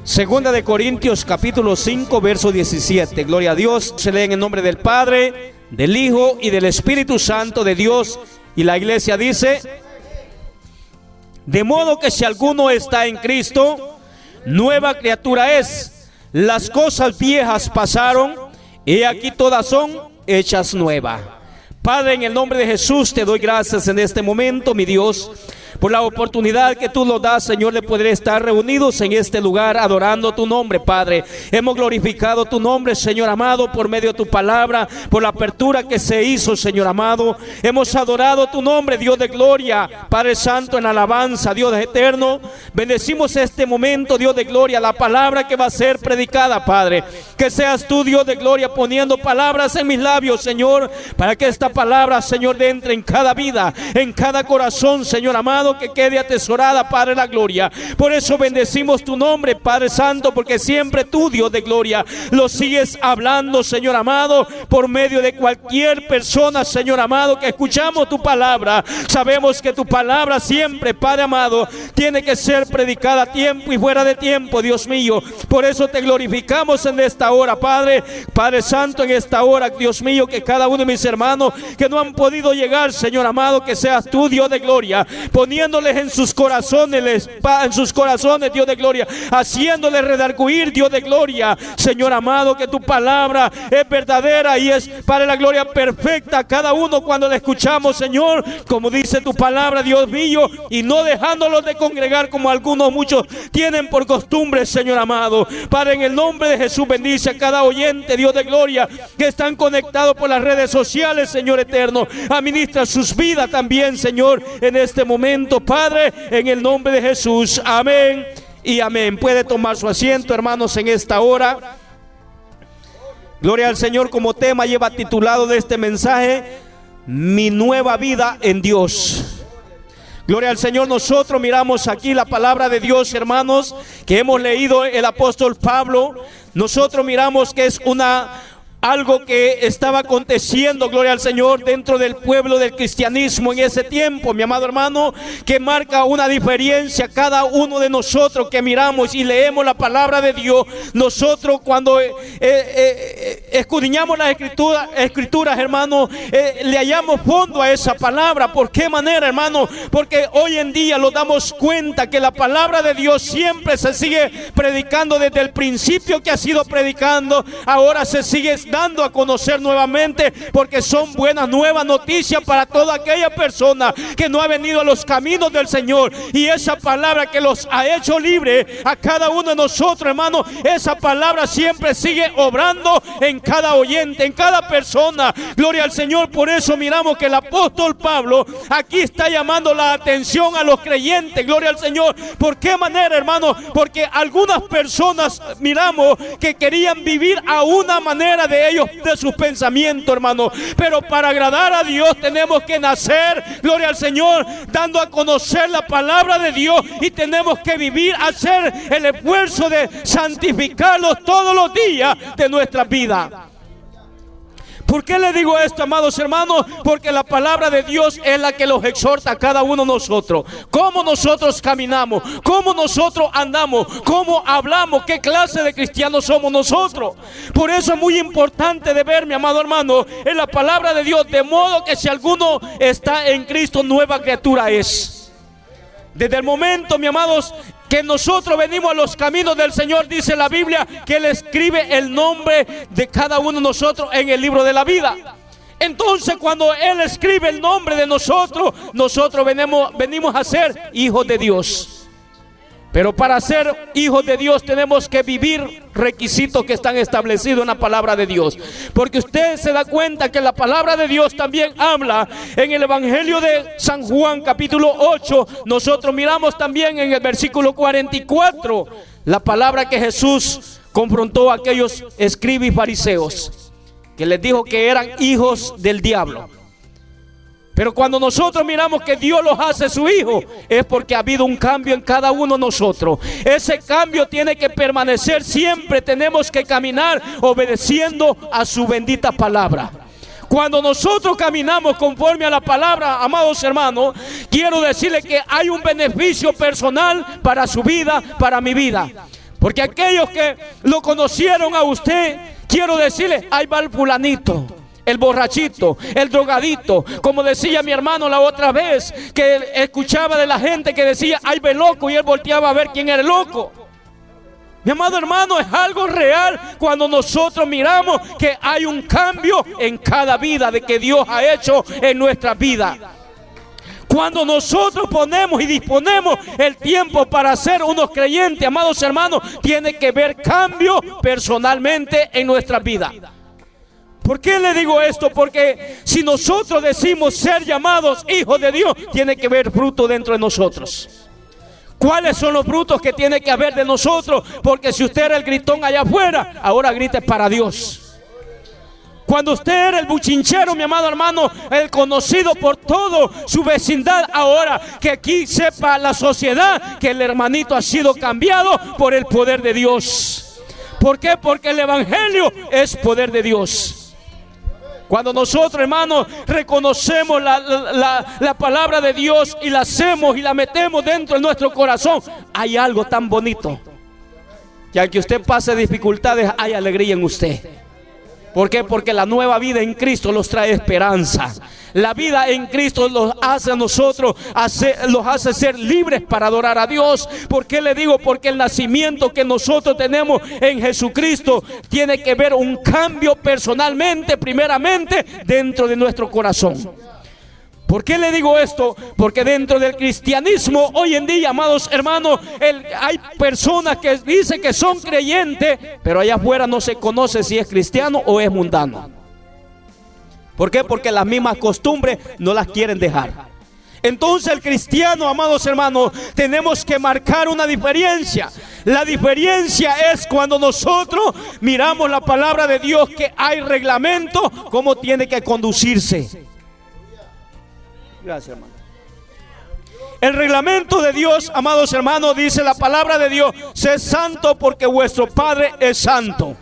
Segunda de Corintios capítulo 5 verso 17. Gloria a Dios. Se lee en el nombre del Padre, del Hijo y del Espíritu Santo de Dios. Y la iglesia dice: de modo que si alguno está en Cristo, nueva criatura es. Las cosas viejas pasaron, y aquí todas son hechas nuevas. Padre, en el nombre de Jesús te doy gracias en este momento, mi Dios, por la oportunidad que tú nos das, Señor, de poder estar reunidos en este lugar adorando tu nombre, Padre. Hemos glorificado tu nombre, Señor amado, por medio de tu palabra, por la apertura que se hizo, Señor amado. Hemos adorado tu nombre, Dios de gloria, Padre Santo, en alabanza, Dios eterno. Bendecimos este momento, Dios de gloria, la palabra que va a ser predicada, Padre. Que seas tú, Dios de gloria, poniendo palabras en mis labios, Señor, para que esta palabra, Señor, entre en cada vida, en cada corazón, Señor amado, que quede atesorada, Padre, la gloria. Por eso bendecimos tu nombre, Padre Santo, porque siempre tú, Dios de gloria, lo sigues hablando, Señor amado, por medio de cualquier persona, Señor amado, que escuchamos tu palabra. Sabemos que tu palabra siempre, Padre amado, tiene que ser predicada a tiempo y fuera de tiempo, Dios mío. Por eso te glorificamos en esta hora, Padre, Padre Santo, en esta hora, Dios mío, que cada uno de mis hermanos que no han podido llegar, Señor amado, que seas tú, Dios de gloria, poniéndoles en sus corazones, Dios de gloria, haciéndoles redarguir, Dios de gloria, Señor amado, que tu palabra es verdadera y es para la gloria perfecta. Cada uno cuando la escuchamos, Señor, como dice tu palabra, Dios mío, y no dejándolos de congregar como muchos tienen por costumbre, Señor amado. Padre, en el nombre de Jesús, bendice a cada oyente, Dios de gloria, que están conectados por las redes sociales, Señor eterno. Administra sus vidas también, Señor, en este momento, Padre, en el nombre de Jesús. Amén y amén. Puede tomar su asiento, hermanos, en esta hora. Gloria al Señor. Como tema lleva titulado de este mensaje: mi nueva vida en Dios. Gloria al Señor. Nosotros miramos aquí la palabra de Dios, hermanos, que hemos leído el apóstol Pablo. Nosotros miramos que es algo que estaba aconteciendo, gloria al Señor, dentro del pueblo del cristianismo en ese tiempo, mi amado hermano, que marca una diferencia. Cada uno de nosotros que miramos y leemos la palabra de Dios, nosotros cuando escudriñamos las escrituras, hermano, le hallamos fondo a esa palabra. ¿Por qué manera, hermano? Porque hoy en día nos damos cuenta que la palabra de Dios siempre se sigue predicando desde el principio que ha sido predicando. Ahora se sigue dando a conocer nuevamente, porque son buenas nuevas noticias para toda aquella persona que no ha venido a los caminos del Señor. Y esa palabra que los ha hecho libre a cada uno de nosotros, hermano, esa palabra siempre sigue obrando en cada oyente, en cada persona. Gloria al Señor. Por eso miramos que el apóstol Pablo aquí está llamando la atención a los creyentes. Gloria al Señor. ¿Por qué manera, hermano? Porque algunas personas miramos que querían vivir a una manera de ellos, de sus pensamientos, hermano. Pero para agradar a Dios tenemos que nacer, gloria al Señor, dando a conocer la palabra de Dios, y tenemos que vivir, hacer el esfuerzo de santificarlos todos los días de nuestra vida. ¿Por qué le digo esto, amados hermanos? Porque la palabra de Dios es la que los exhorta a cada uno de nosotros. Cómo nosotros caminamos, cómo nosotros andamos, cómo hablamos, qué clase de cristianos somos nosotros. Por eso es muy importante de ver, mi amado hermano, en la palabra de Dios. De modo que si alguno está en Cristo, nueva criatura es. Desde el momento, mi amados, que nosotros venimos a los caminos del Señor, dice la Biblia que Él escribe el nombre de cada uno de nosotros en el libro de la vida. Entonces, cuando Él escribe el nombre de nosotros, nosotros venimos a ser hijos de Dios. Pero para ser hijos de Dios tenemos que vivir requisitos que están establecidos en la palabra de Dios. Porque usted se da cuenta que la palabra de Dios también habla en el Evangelio de San Juan capítulo 8. Nosotros miramos también en el versículo 44 la palabra que Jesús confrontó a aquellos escribas y fariseos, que les dijo que eran hijos del diablo. Pero cuando nosotros miramos que Dios los hace su hijo, es porque ha habido un cambio en cada uno de nosotros. Ese cambio tiene que permanecer siempre. Tenemos que caminar obedeciendo a su bendita palabra. Cuando nosotros caminamos conforme a la palabra, amados hermanos, quiero decirles que hay un beneficio personal para su vida, para mi vida. Porque aquellos que lo conocieron a usted, quiero decirle, ahí va el fulanito, el borrachito, el drogadito. Como decía mi hermano la otra vez, que escuchaba de la gente que decía, ahí ve loco, y él volteaba a ver quién era el loco. Mi amado hermano, es algo real cuando nosotros miramos que hay un cambio en cada vida de que Dios ha hecho en nuestra vida. Cuando nosotros ponemos y disponemos el tiempo para ser unos creyentes, amados hermanos, tiene que haber cambio personalmente en nuestra vida. ¿Por qué le digo esto? Porque si nosotros decimos ser llamados hijos de Dios, tiene que haber fruto dentro de nosotros. ¿Cuáles son los frutos que tiene que haber de nosotros? Porque si usted era el gritón allá afuera, ahora grite para Dios. Cuando usted era el buchinchero, mi amado hermano, el conocido por todo su vecindad, ahora que aquí sepa la sociedad que el hermanito ha sido cambiado por el poder de Dios. ¿Por qué? Porque el evangelio es poder de Dios. Cuando nosotros, hermanos, reconocemos la palabra de Dios y la hacemos y la metemos dentro de nuestro corazón, hay algo tan bonito que al que usted pase dificultades, hay alegría en usted. ¿Por qué? Porque la nueva vida en Cristo los trae esperanza. La vida en Cristo los hace a nosotros, los hace ser libres para adorar a Dios. ¿Por qué le digo? Porque el nacimiento que nosotros tenemos en Jesucristo tiene que ver un cambio personalmente, primeramente, dentro de nuestro corazón. ¿Por qué le digo esto? Porque dentro del cristianismo hoy en día, amados hermanos, hay personas que dicen que son creyentes, pero allá afuera no se conoce si es cristiano o es mundano. ¿Por qué? Porque las mismas costumbres no las quieren dejar. Entonces el cristiano, amados hermanos, tenemos que marcar una diferencia. La diferencia es cuando nosotros miramos la palabra de Dios, que hay reglamento, cómo tiene que conducirse. Gracias, hermano. El reglamento de Dios, amados hermanos, dice la palabra de Dios: sed santo porque vuestro Padre es santo.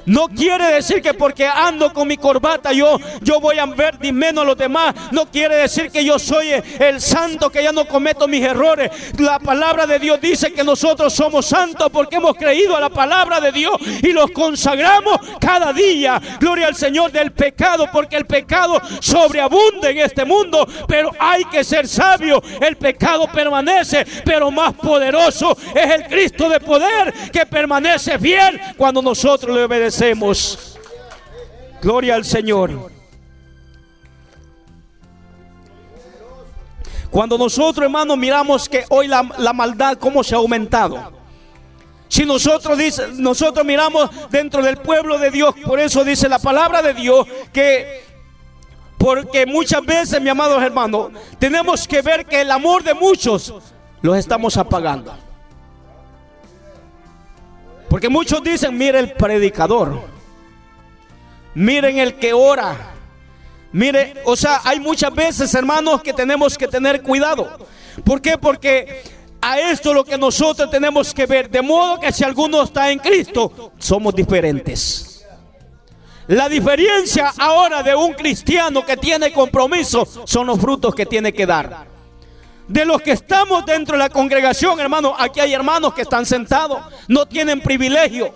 No quiere decir que porque ando con mi corbata yo voy a ver de menos a los demás. No quiere decir que yo soy el santo, que ya no cometo mis errores. La palabra de Dios dice que nosotros somos santos porque hemos creído a la palabra de Dios y los consagramos cada día. Gloria al Señor, del pecado, porque el pecado sobreabunda en este mundo, pero hay que ser sabio. El pecado permanece, pero más poderoso es el Cristo de poder, que permanece fiel cuando nosotros le obedecemos. Gloria al Señor. Cuando nosotros, hermanos, miramos que hoy la maldad cómo se ha aumentado. Si nosotros miramos dentro del pueblo de Dios, por eso dice la palabra de Dios que porque muchas veces, mi amados hermanos, tenemos que ver que el amor de muchos los estamos apagando. Porque muchos dicen, mire el predicador, miren el que ora, mire, o sea, hay muchas veces, hermanos, que tenemos que tener cuidado. ¿Por qué? Porque a esto lo que nosotros tenemos que ver, de modo que si alguno está en Cristo, somos diferentes. La diferencia ahora de un cristiano que tiene compromiso son los frutos que tiene que dar. De los que estamos dentro de la congregación, hermanos, aquí hay hermanos que están sentados, no tienen privilegio,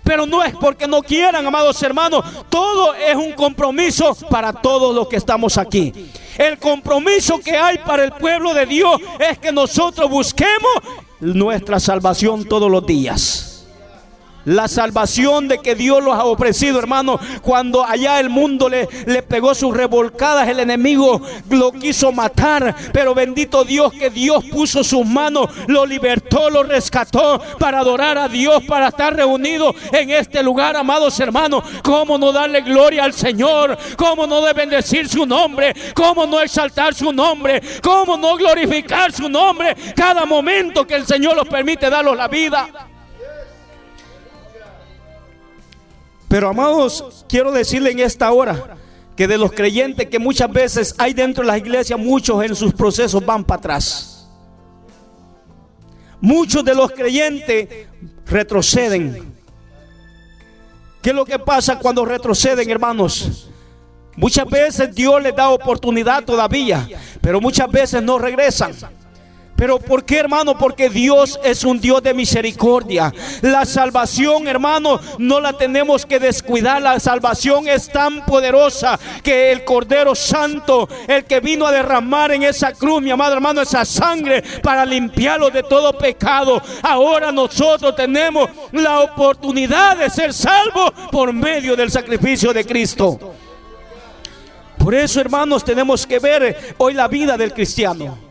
pero no es porque no quieran, amados hermanos. Todo es un compromiso para todos los que estamos aquí. El compromiso que hay para el pueblo de Dios es que nosotros busquemos nuestra salvación todos los días. La salvación de que Dios los ha ofrecido, hermano. Cuando allá el mundo le pegó sus revolcadas, el enemigo lo quiso matar, pero bendito Dios que Dios puso sus manos, lo libertó, lo rescató para adorar a Dios, para estar reunidos en este lugar, amados hermanos. ¿Cómo no darle gloria al Señor? ¿Cómo no de bendecir su nombre? ¿Cómo no exaltar su nombre? ¿Cómo no glorificar su nombre cada momento que el Señor nos permite darnos la vida? Pero, amados, quiero decirle en esta hora que de los creyentes que muchas veces hay dentro de las iglesias, muchos en sus procesos van para atrás. Muchos de los creyentes retroceden. ¿Qué es lo que pasa cuando retroceden, hermanos? Muchas veces Dios les da oportunidad todavía, pero muchas veces no regresan. Pero ¿por qué, hermano? Porque Dios es un Dios de misericordia. La salvación, hermano, no la tenemos que descuidar. La salvación es tan poderosa que el Cordero Santo, el que vino a derramar en esa cruz, mi amado hermano, esa sangre para limpiarlo de todo pecado. Ahora nosotros tenemos la oportunidad de ser salvos por medio del sacrificio de Cristo. Por eso, hermanos, tenemos que ver hoy la vida del cristiano.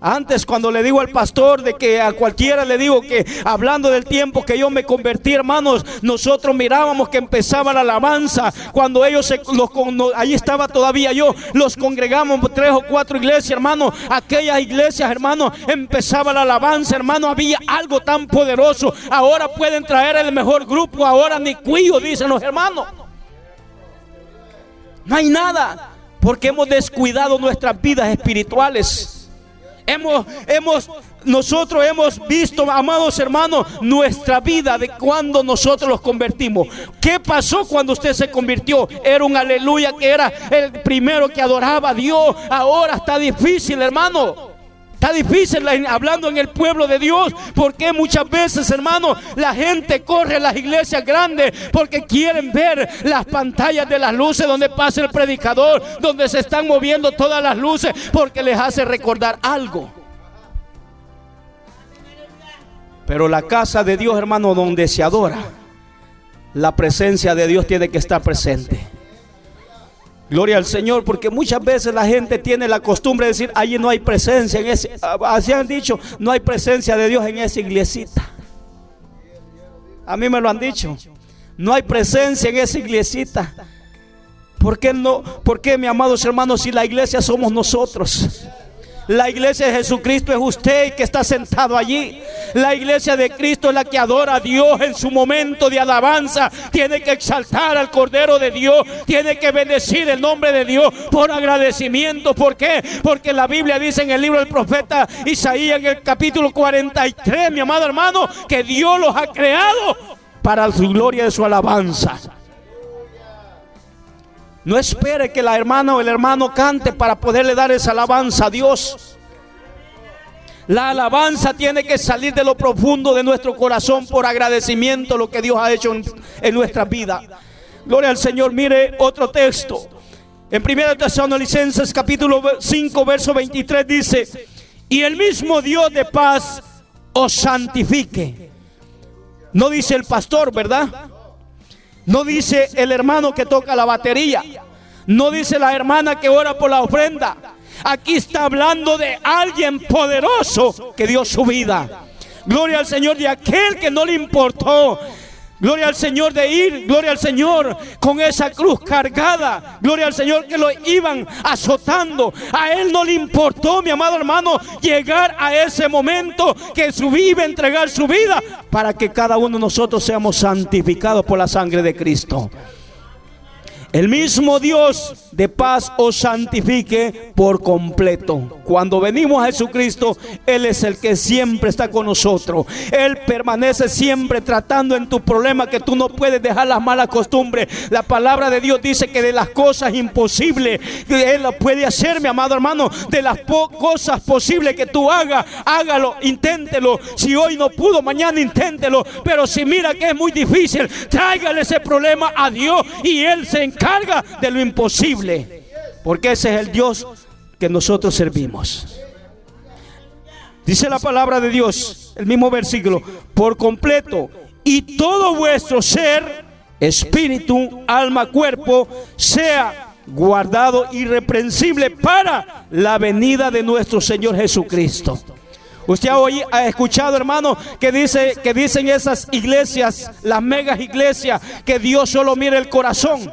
Antes, cuando le digo al pastor de que a cualquiera le digo que hablando del tiempo que yo me convertí, hermanos, nosotros mirábamos que empezaba la alabanza. Cuando ellos ahí estaba todavía yo, los congregamos 3 o 4 iglesias, hermanos. Aquellas iglesias, hermanos, empezaba la alabanza, hermanos. Había algo tan poderoso. Ahora pueden traer el mejor grupo, ahora ni cuyo, dicen los hermanos. No hay nada, porque hemos descuidado nuestras vidas espirituales. Nosotros hemos visto, amados hermanos, nuestra vida de cuando nosotros los convertimos. ¿Qué pasó cuando usted se convirtió? Era un aleluya, que era el primero que adoraba a Dios. Ahora está difícil, hermano. Está difícil hablando en el pueblo de Dios, porque muchas veces, hermano, la gente corre a las iglesias grandes porque quieren ver las pantallas de las luces donde pasa el predicador, donde se están moviendo todas las luces, porque les hace recordar algo. Pero la casa de Dios, hermano, donde se adora, la presencia de Dios tiene que estar presente. Gloria al Señor, porque muchas veces la gente tiene la costumbre de decir, allí no hay presencia en ese, así han dicho, no hay presencia de Dios en esa iglesita. A mí me lo han dicho, no hay presencia en esa iglesita. ¿Por qué no? ¿Por qué, mis amados hermanos, si la iglesia somos nosotros? La iglesia de Jesucristo es usted que está sentado allí. La iglesia de Cristo es la que adora a Dios en su momento de alabanza. Tiene que exaltar al Cordero de Dios. Tiene que bendecir el nombre de Dios por agradecimiento. ¿Por qué? Porque la Biblia dice en el libro del profeta Isaías, en el capítulo 43, mi amado hermano, que Dios los ha creado para su gloria de su alabanza. No espere que la hermana o el hermano cante para poderle dar esa alabanza a Dios. La alabanza tiene que salir de lo profundo de nuestro corazón por agradecimiento a lo que Dios ha hecho en nuestra vida. Gloria al Señor. Mire otro texto. En 1 Tesalonicenses capítulo 5 verso 23 dice: y el mismo Dios de paz os santifique. No dice el pastor, ¿verdad? No dice el hermano que toca la batería. No dice la hermana que ora por la ofrenda. Aquí está hablando de alguien poderoso que dio su vida. Gloria al Señor, de aquel que no le importó. Gloria al Señor de ir, gloria al Señor, con esa cruz cargada. Gloria al Señor que lo iban azotando. A Él no le importó, mi amado hermano, llegar a ese momento que iba a entregar su vida para que cada uno de nosotros seamos santificados por la sangre de Cristo. El mismo Dios de paz os santifique por completo. Cuando venimos a Jesucristo, Él es el que siempre está con nosotros. Él permanece siempre tratando en tu problema, que tú no puedes dejar las malas costumbres. La palabra de Dios dice que de las cosas imposibles que Él lo puede hacer, mi amado hermano. De las cosas posibles que tú hagas, hágalo, inténtelo. Si hoy no pudo, mañana inténtelo. Pero si mira que es muy difícil, tráigale ese problema a Dios y Él se encarga de lo imposible, porque ese es el Dios que nosotros servimos. Dice la palabra de Dios, el mismo versículo, por completo, y todo vuestro ser, espíritu, alma, cuerpo, sea guardado irreprensible para la venida de nuestro Señor Jesucristo. Usted ha escuchado, hermano, que dicen esas iglesias, las megas iglesias, que Dios solo mira el corazón.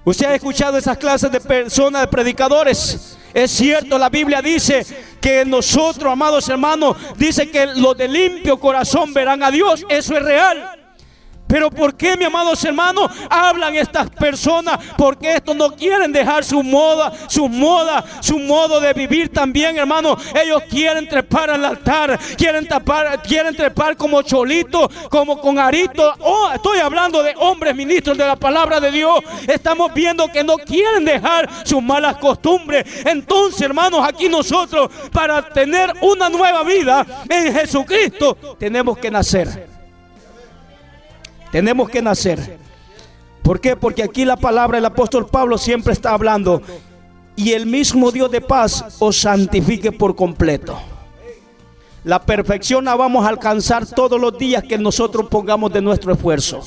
Usted ha escuchado esas clases de personas, de predicadores. Es cierto, la Biblia dice que nosotros, amados hermanos, dice que los de limpio corazón verán a Dios. Eso es real. Pero ¿por qué, mis amados hermanos, hablan estas personas? Porque estos no quieren dejar su modo de vivir también, hermano. Ellos quieren trepar al altar, quieren trepar como cholito, como con arito. Oh, estoy hablando de hombres ministros de la palabra de Dios. Estamos viendo que no quieren dejar sus malas costumbres. Entonces, hermanos, aquí nosotros, para tener una nueva vida en Jesucristo, tenemos que nacer. Tenemos que nacer. ¿Por qué? Porque aquí la palabra del apóstol Pablo siempre está hablando: y el mismo Dios de paz os santifique por completo. La perfección la vamos a alcanzar todos los días que nosotros pongamos de nuestro esfuerzo,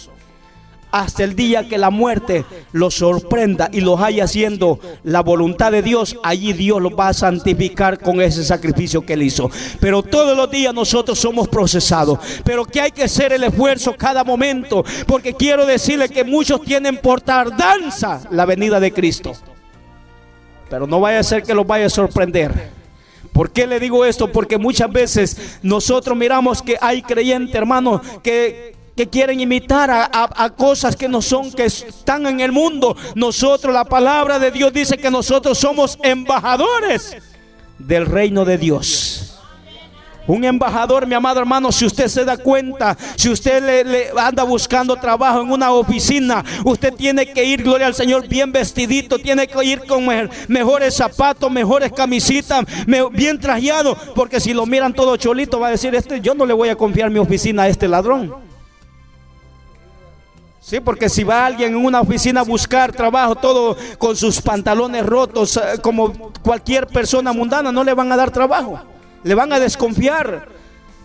hasta el día que la muerte los sorprenda y los haya haciendo la voluntad de Dios. Allí Dios los va a santificar con ese sacrificio que Él hizo. Pero todos los días nosotros somos procesados, pero que hay que hacer el esfuerzo cada momento, porque quiero decirle que muchos tienen por tardanza la venida de Cristo, pero no vaya a ser que los vaya a sorprender. ¿Por qué le digo esto? Porque muchas veces nosotros miramos que hay creyentes, hermanos, que quieren imitar a cosas que no son, que están en el mundo. Nosotros, la palabra de Dios dice que nosotros somos embajadores del reino de Dios. Un embajador, mi amado hermano, si usted se da cuenta, si usted le anda buscando trabajo en una oficina, usted tiene que ir, gloria al Señor, bien vestidito, tiene que ir con mejores zapatos, mejores camisitas, bien trajeado, porque si lo miran todo cholito, va a decir: yo no le voy a confiar mi oficina a este ladrón. Sí, porque si va alguien en una oficina a buscar trabajo todo con sus pantalones rotos, como cualquier persona mundana, no le van a dar trabajo, le van a desconfiar.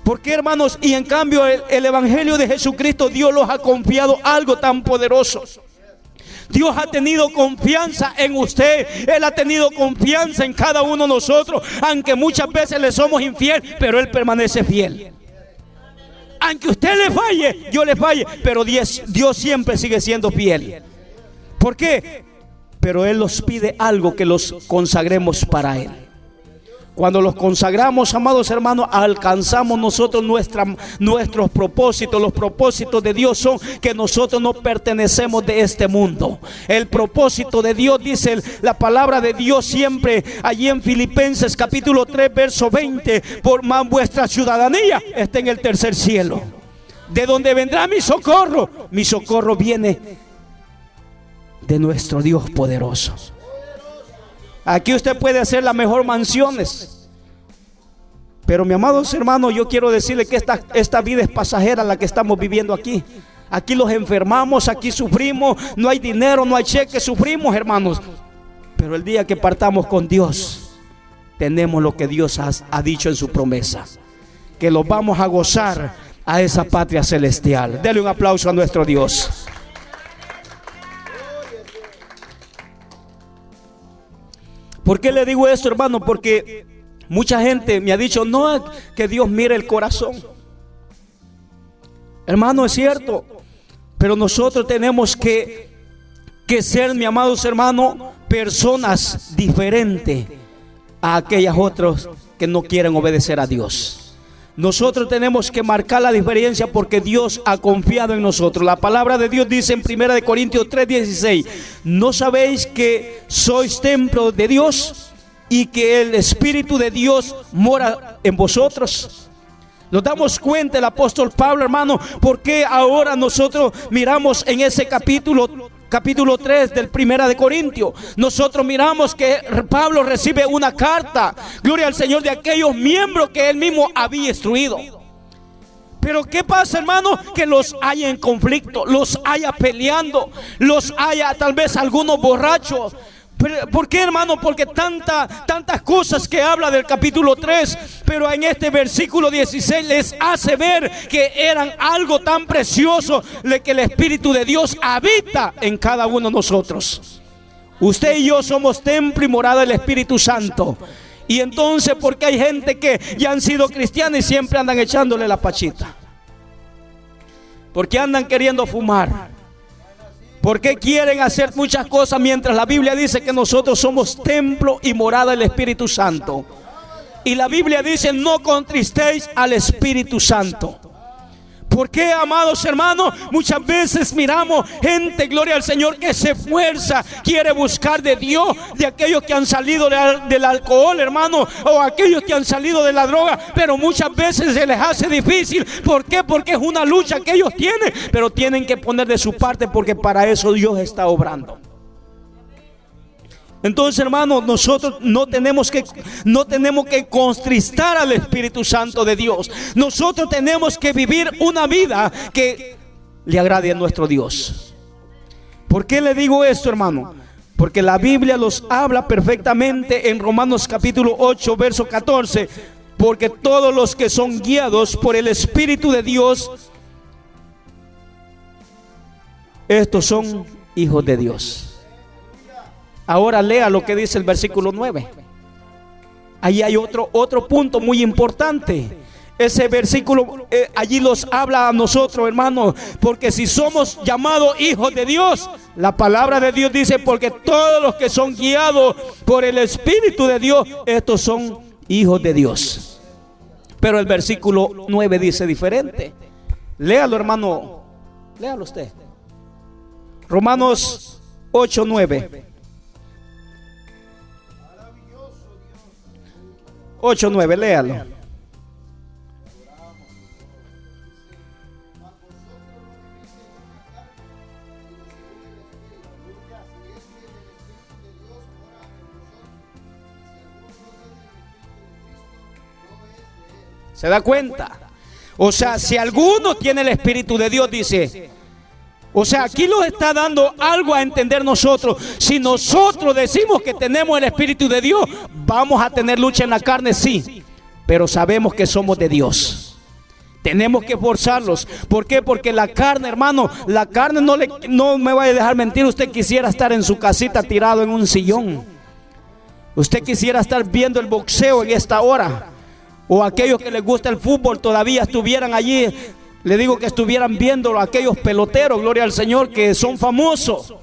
¿Por qué, hermanos? Y en cambio el evangelio de Jesucristo, Dios los ha confiado algo tan poderoso. Dios ha tenido confianza en usted. Él ha tenido confianza en cada uno de nosotros, aunque muchas veces le somos infiel, pero Él permanece fiel. Aunque usted le falle, yo le falle, pero Dios siempre sigue siendo fiel. ¿Por qué? Pero Él nos pide algo: que los consagremos para Él. Cuando los consagramos, amados hermanos, alcanzamos nosotros nuestros propósitos. Los propósitos de Dios son que nosotros no pertenecemos de este mundo. El propósito de Dios, dice la palabra de Dios siempre allí en Filipenses capítulo 3 verso 20: por más vuestra ciudadanía está en el tercer cielo. ¿De dónde vendrá mi socorro? Mi socorro viene de nuestro Dios poderoso. Aquí usted puede hacer las mejores mansiones, pero, mi amados hermanos, yo quiero decirle que esta vida es pasajera, la que estamos viviendo aquí. Aquí los enfermamos, aquí sufrimos, no hay dinero, no hay cheque, sufrimos, hermanos. Pero el día que partamos con Dios, tenemos lo que Dios ha dicho en su promesa, que los vamos a gozar a esa patria celestial. Dele un aplauso a nuestro Dios. ¿Por qué le digo esto, hermano? Porque mucha gente me ha dicho: no, que Dios mire el corazón. Hermano, es cierto, pero nosotros tenemos que ser, mi amados hermanos, personas diferentes a aquellas otras que no quieren obedecer a Dios. Nosotros tenemos que marcar la diferencia porque Dios ha confiado en nosotros. La palabra de Dios dice en 1 Corintios 3:16: ¿no sabéis que sois templo de Dios y que el Espíritu de Dios mora en vosotros? Nos damos cuenta, el apóstol Pablo, hermano, porque ahora nosotros miramos en ese capítulo 3 del 1 Corintios, nosotros miramos que Pablo recibe una carta, gloria al Señor, de aquellos miembros que él mismo había instruido. Pero ¿qué pasa, hermano? Que los haya en conflicto, los haya peleando, los haya tal vez algunos borrachos. ¿Por qué, hermano? Porque tantas cosas que habla del capítulo 3, pero en este versículo 16 les hace ver que eran algo tan precioso, que el Espíritu de Dios habita en cada uno de nosotros. Usted y yo somos templo y morada del Espíritu Santo. Y entonces, porque hay gente que ya han sido cristianos y siempre andan echándole la pachita, porque andan queriendo fumar, porque quieren hacer muchas cosas, mientras la Biblia dice que nosotros somos templo y morada del Espíritu Santo. Y la Biblia dice: no contristéis al Espíritu Santo. ¿Por qué, amados hermanos? Muchas veces miramos gente, gloria al Señor, que se esfuerza, quiere buscar de Dios, de aquellos que han salido del alcohol, hermano, o aquellos que han salido de la droga, pero muchas veces se les hace difícil. ¿Por qué? Porque es una lucha que ellos tienen, pero tienen que poner de su parte, porque para eso Dios está obrando. Entonces, hermanos, nosotros no tenemos que contristar al Espíritu Santo de Dios. Nosotros tenemos que vivir una vida que le agrade a nuestro Dios. ¿Por qué le digo esto, hermano? Porque la Biblia los habla perfectamente en Romanos capítulo 8, verso 14. Porque todos los que son guiados por el Espíritu de Dios, estos son hijos de Dios. Ahora lea lo que dice el versículo 9. Ahí hay otro punto muy importante. Ese versículo allí los habla a nosotros, hermanos, porque si somos llamados hijos de Dios, la palabra de Dios dice: porque todos los que son guiados por el Espíritu de Dios, estos son hijos de Dios. Pero el versículo 9 dice diferente. Léalo, hermano, léalo usted. Romanos 8, 9. 8:9, léalo. ¿Se da cuenta? O sea, si alguno tiene el Espíritu de Dios, dice. O sea, aquí nos está dando algo a entender nosotros. Si nosotros decimos que tenemos el Espíritu de Dios, vamos a tener lucha en la carne, sí, pero sabemos que somos de Dios. Tenemos que esforzarlos. ¿Por qué? Porque la carne, hermano, la carne no me vaya a dejar mentir. Usted quisiera estar en su casita tirado en un sillón. Usted quisiera estar viendo el boxeo en esta hora. O aquellos que les gusta el fútbol todavía estuvieran allí. Le digo que estuvieran viendo a aquellos peloteros, gloria al Señor, que son famosos.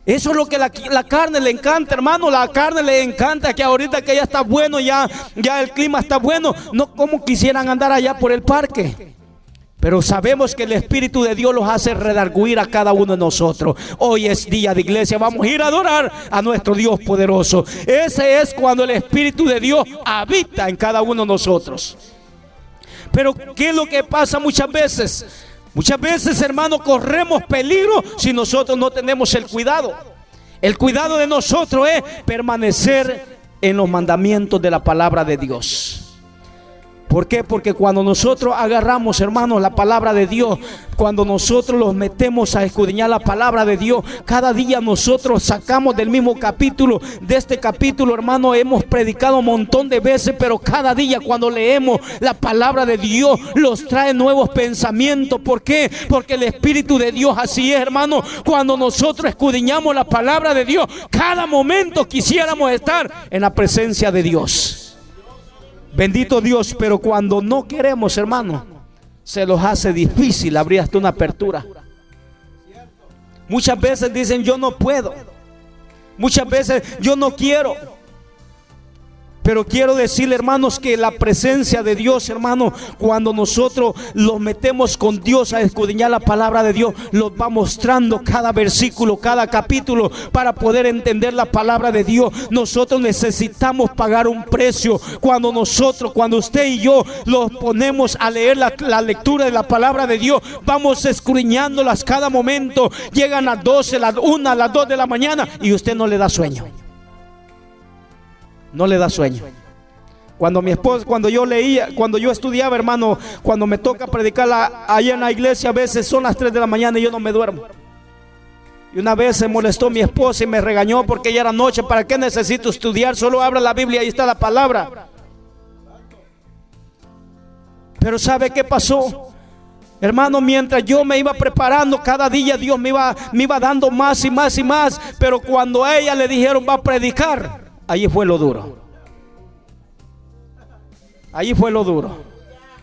Eso es lo que la carne le encanta, hermano. La carne le encanta que ahorita que ya está bueno, ya el clima está bueno, no como quisieran andar allá por el parque. Pero sabemos que el Espíritu de Dios los hace redarguir a cada uno de nosotros. Hoy es día de iglesia, vamos a ir a adorar a nuestro Dios poderoso. Ese es cuando el Espíritu de Dios habita en cada uno de nosotros. Pero ¿qué es lo que pasa muchas veces? Muchas veces, hermano, corremos peligro si nosotros no tenemos el cuidado. El cuidado de nosotros es permanecer en los mandamientos de la palabra de Dios. ¿Por qué? Porque cuando nosotros agarramos, hermanos, la palabra de Dios, cuando nosotros los metemos a escudriñar la palabra de Dios, cada día nosotros sacamos del mismo capítulo. De este capítulo, hermano, hemos predicado un montón de veces, pero cada día cuando leemos la palabra de Dios, los trae nuevos pensamientos. ¿Por qué? Porque el Espíritu de Dios así es, hermano. Cuando nosotros escudriñamos la palabra de Dios, cada momento quisiéramos estar en la presencia de Dios. Bendito Dios, pero cuando no queremos, hermano, se los hace difícil abrir hasta una apertura. Muchas veces dicen: yo no puedo. Muchas veces: yo no quiero. Pero quiero decirle, hermanos, que la presencia de Dios, hermano, cuando nosotros los metemos con Dios a escudriñar la palabra de Dios, nos va mostrando cada versículo, cada capítulo, para poder entender la palabra de Dios. Nosotros necesitamos pagar un precio. Cuando usted y yo los ponemos a leer la lectura de la palabra de Dios, vamos escudriñándolas cada momento. Llegan las 12, las 1, las 2 de la mañana y usted no le da sueño. No le da sueño. Cuando mi esposa, cuando yo estudiaba, hermano, cuando me toca predicar allá en la iglesia, a veces son las 3 de la mañana y yo no me duermo. Y una vez se molestó mi esposa y me regañó porque ya era noche. ¿Para qué necesito estudiar? Solo abra la Biblia, ahí está la palabra. Pero ¿sabe qué pasó? Hermano, mientras yo me iba preparando, cada día Dios me iba dando más y más y más. Pero cuando a ella le dijeron: va a predicar, allí fue lo duro. Allí fue lo duro.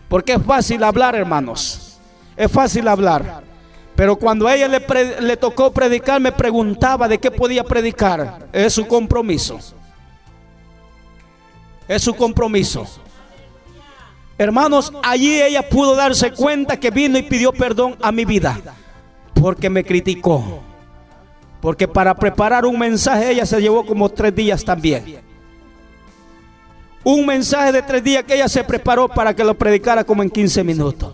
Porque es fácil hablar, hermanos. Es fácil hablar. Pero cuando a ella le tocó predicar, me preguntaba de qué podía predicar. Es su compromiso. Es su compromiso. Hermanos, allí ella pudo darse cuenta que vino y pidió perdón a mi vida, porque me criticó. Porque para preparar un mensaje ella se llevó como 3 días también. Un mensaje de 3 días que ella se preparó para que lo predicara como en 15 minutos.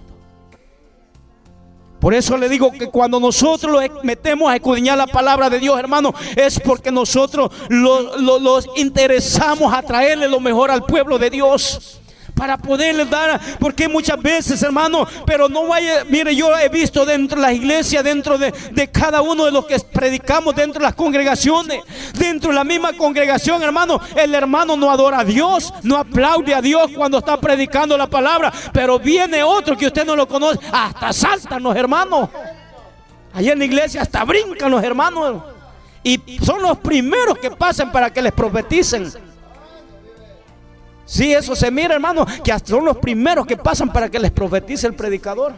Por eso le digo que cuando nosotros los metemos a escudriñar la palabra de Dios, hermano, es porque nosotros los interesamos a traerle lo mejor al pueblo de Dios. Para poderles dar, porque muchas veces, hermano, pero no vaya, mire, yo he visto dentro de las iglesias, dentro de cada uno de los que predicamos, dentro de las congregaciones, dentro de la misma congregación, hermano, el hermano no adora a Dios, no aplaude a Dios cuando está predicando la palabra, pero viene otro que usted no lo conoce, hasta saltan los hermanos, allá en la iglesia hasta brincan los hermanos, y son los primeros que pasan para que les profeticen. Sí, eso se mira, hermano, que hasta son los primeros que pasan para que les profetice el predicador.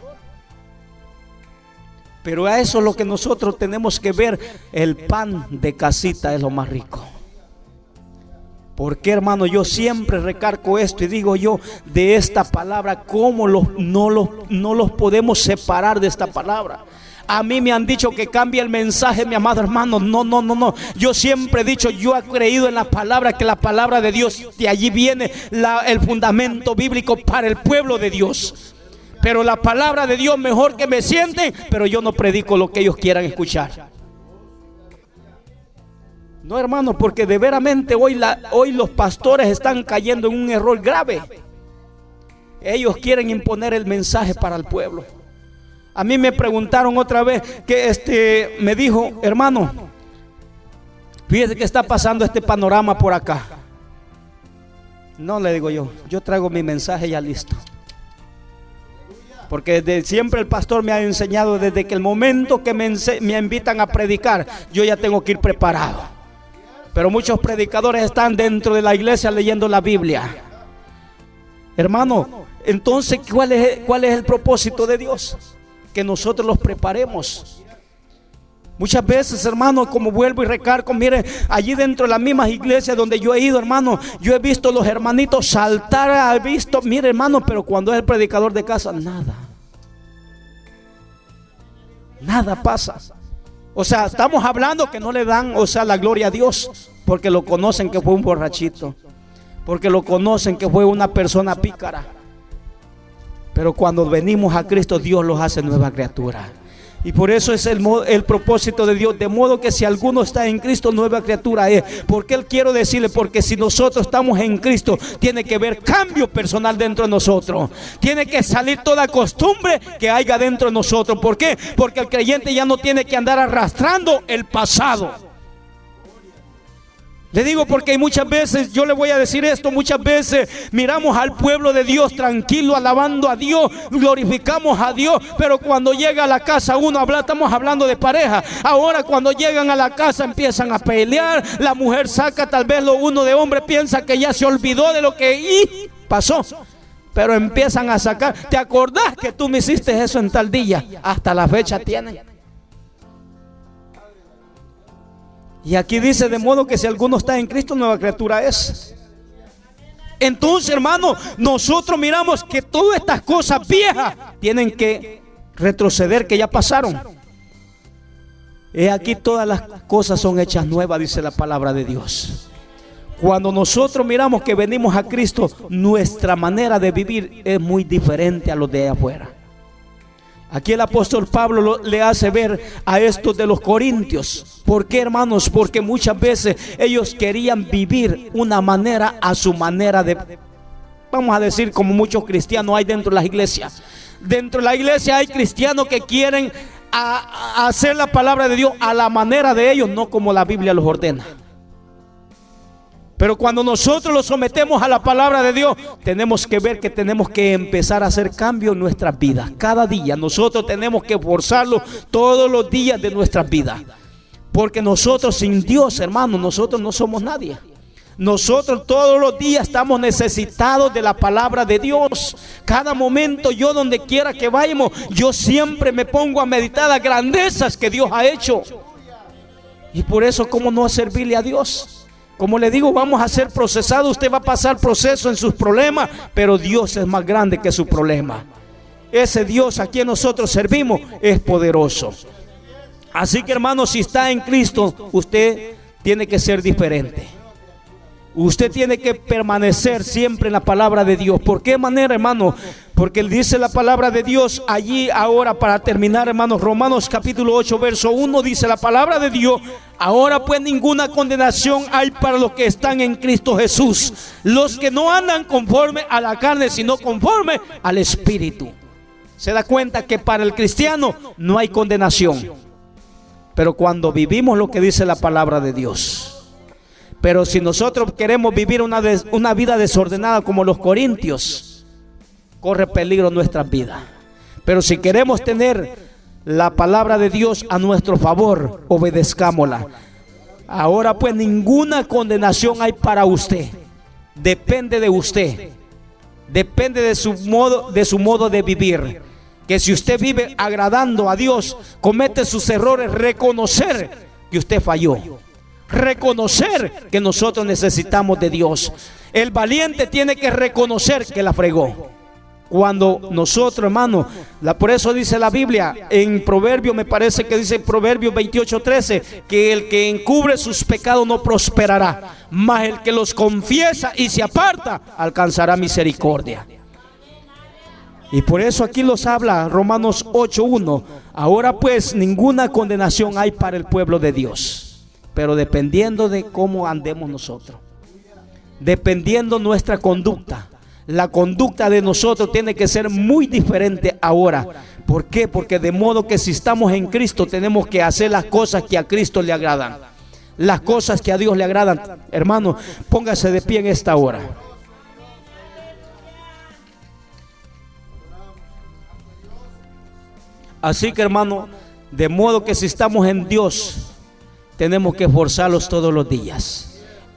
Pero a eso es lo que nosotros tenemos que ver. El pan de casita es lo más rico. Porque, hermano, yo siempre recargo esto y digo yo de esta palabra, cómo no los podemos separar de esta palabra. A mí me han dicho que cambie el mensaje, mi amado hermano. No. Yo siempre he dicho, yo he creído en la palabra, que la palabra de Dios, de allí viene el fundamento bíblico para el pueblo de Dios. Pero la palabra de Dios mejor que me sienten, pero yo no predico lo que ellos quieran escuchar. No, hermano, porque de veramente hoy los pastores están cayendo en un error grave. Ellos quieren imponer el mensaje para el pueblo. A mí me preguntaron otra vez que me dijo, hermano, fíjese que está pasando este panorama por acá. No, le digo yo traigo mi mensaje ya listo. Porque desde siempre el pastor me ha enseñado, desde que el momento que me invitan a predicar, yo ya tengo que ir preparado. Pero muchos predicadores están dentro de la iglesia leyendo la Biblia. Hermano, entonces, ¿cuál es el propósito de Dios? Que nosotros los preparemos. Muchas veces, hermano, como vuelvo y recargo, mire, allí dentro de las mismas iglesias donde yo he ido, hermano, yo he visto los hermanitos saltar, mire, hermano, pero cuando es el predicador de casa, nada pasa. O sea, estamos hablando que no le dan, la gloria a Dios, porque lo conocen que fue un borrachito, porque lo conocen que fue una persona pícara. Pero cuando venimos a Cristo, Dios los hace nueva criatura. Y por eso es el propósito de Dios. De modo que si alguno está en Cristo, nueva criatura es. ¿Por qué quiero decirle? Porque si nosotros estamos en Cristo, tiene que haber cambio personal dentro de nosotros. Tiene que salir toda costumbre que haya dentro de nosotros. ¿Por qué? Porque el creyente ya no tiene que andar arrastrando el pasado. Le digo porque muchas veces, yo le voy a decir esto, muchas veces miramos al pueblo de Dios tranquilo, alabando a Dios, glorificamos a Dios, pero cuando llega a la casa estamos hablando de pareja, ahora cuando llegan a la casa empiezan a pelear, la mujer saca tal vez uno de hombre, piensa que ya se olvidó de lo que pasó, pero empiezan a sacar, ¿te acordás que tú me hiciste eso en tal día? Hasta la fecha tienen. Y aquí dice, de modo que si alguno está en Cristo, nueva criatura es. Entonces, hermano, nosotros miramos que todas estas cosas viejas tienen que retroceder, que ya pasaron. Aquí todas las cosas son hechas nuevas, dice la palabra de Dios. Cuando nosotros miramos que venimos a Cristo, nuestra manera de vivir es muy diferente a los de afuera. Aquí el apóstol Pablo le hace ver a estos de los corintios. ¿Por qué, hermanos? Porque muchas veces ellos querían vivir una manera a su manera de, vamos a decir, como muchos cristianos hay dentro de las iglesias. Dentro de la iglesia hay cristianos que quieren hacer la palabra de Dios a la manera de ellos, no como la Biblia los ordena. Pero cuando nosotros los sometemos a la palabra de Dios, tenemos que ver que tenemos que empezar a hacer cambio en nuestras vidas. Cada día nosotros tenemos que esforzarlo todos los días de nuestras vidas. Porque nosotros sin Dios, hermano, nosotros no somos nadie. Nosotros todos los días estamos necesitados de la palabra de Dios. Cada momento, yo donde quiera que vayamos, yo siempre me pongo a meditar las grandezas que Dios ha hecho. Y por eso, ¿cómo no servirle a Dios? Como le digo, vamos a ser procesados. Usted va a pasar proceso en sus problemas, pero Dios es más grande que su problema. Ese Dios a quien nosotros servimos es poderoso. Así que, hermano, si está en Cristo, usted tiene que ser diferente. Usted tiene que permanecer siempre en la palabra de Dios. ¿Por qué manera, hermano? Porque él dice la palabra de Dios allí ahora, para terminar, hermanos, Romanos capítulo 8, verso 1, dice la palabra de Dios: ahora pues ninguna condenación hay para los que están en Cristo Jesús, los que no andan conforme a la carne, sino conforme al Espíritu. Se da cuenta que para el cristiano no hay condenación, pero cuando vivimos lo que dice la palabra de Dios. Pero si nosotros queremos vivir una vida desordenada como los corintios, corre peligro nuestra vida. Pero si queremos tener la palabra de Dios a nuestro favor, obedezcámosla. Ahora pues ninguna condenación hay para usted. Depende de usted. Depende de su modo de vivir. Que si usted vive agradando a Dios, comete sus errores, reconocer que usted falló. Reconocer que nosotros necesitamos de Dios. El valiente tiene que reconocer que la fregó. Cuando nosotros, hermano, por eso dice la Biblia en Proverbios, me parece que dice Proverbios 28:13, que el que encubre sus pecados no prosperará, mas el que los confiesa y se aparta alcanzará misericordia. Y por eso aquí los habla Romanos 8:1. Ahora pues ninguna condenación hay para el pueblo de Dios, pero dependiendo de cómo andemos nosotros, dependiendo nuestra conducta. La conducta de nosotros tiene que ser muy diferente ahora. ¿Por qué? Porque de modo que si estamos en Cristo, tenemos que hacer las cosas que a Cristo le agradan, las cosas que a Dios le agradan. Hermano, póngase de pie en esta hora. Así que, hermano, de modo que si estamos en Dios, tenemos que esforzarlos todos los días.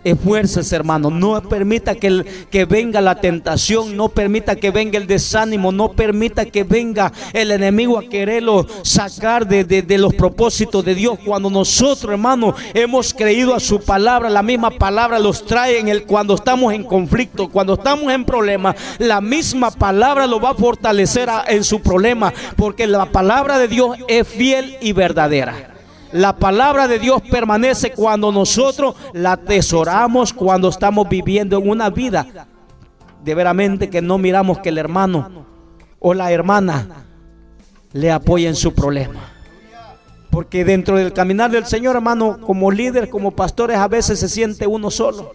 Esfuércese, hermano. No permita que venga la tentación, no permita que venga el desánimo, no permita que venga el enemigo a quererlo sacar de los propósitos de Dios. Cuando nosotros, hermano, hemos creído a su palabra, la misma palabra los trae cuando estamos en conflicto, cuando estamos en problemas, la misma palabra lo va a fortalecer en su problema, porque la palabra de Dios es fiel y verdadera. La palabra de Dios permanece cuando nosotros la atesoramos, cuando estamos viviendo en una vida de veramente que no miramos que el hermano o la hermana le apoye en su problema. Porque dentro del caminar del Señor, hermano, como líder, como pastores, a veces se siente uno solo.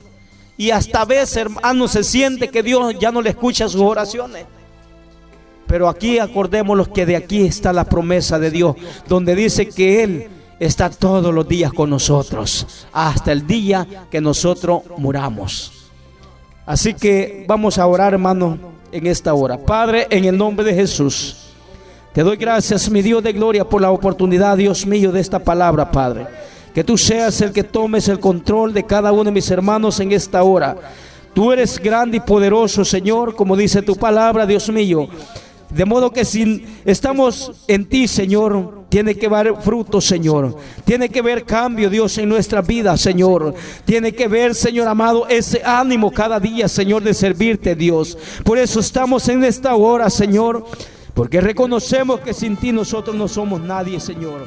Y hasta a veces, hermano, se siente que Dios ya no le escucha sus oraciones. Pero aquí acordémonos que de aquí está la promesa de Dios, donde dice que Él está todos los días con nosotros, hasta el día que nosotros muramos. Así que vamos a orar, hermano, en esta hora. Padre, en el nombre de Jesús, te doy gracias, mi Dios de gloria, por la oportunidad, Dios mío, de esta palabra, Padre. Que tú seas el que tomes el control de cada uno de mis hermanos en esta hora. Tú eres grande y poderoso, Señor, como dice tu palabra, Dios mío. De modo que si estamos en ti, Señor, tiene que haber fruto, Señor. Tiene que haber cambio, Dios, en nuestra vida, Señor. Tiene que ver, Señor amado, ese ánimo cada día, Señor, de servirte, Dios. Por eso estamos en esta hora, Señor, porque reconocemos que sin ti nosotros no somos nadie, Señor.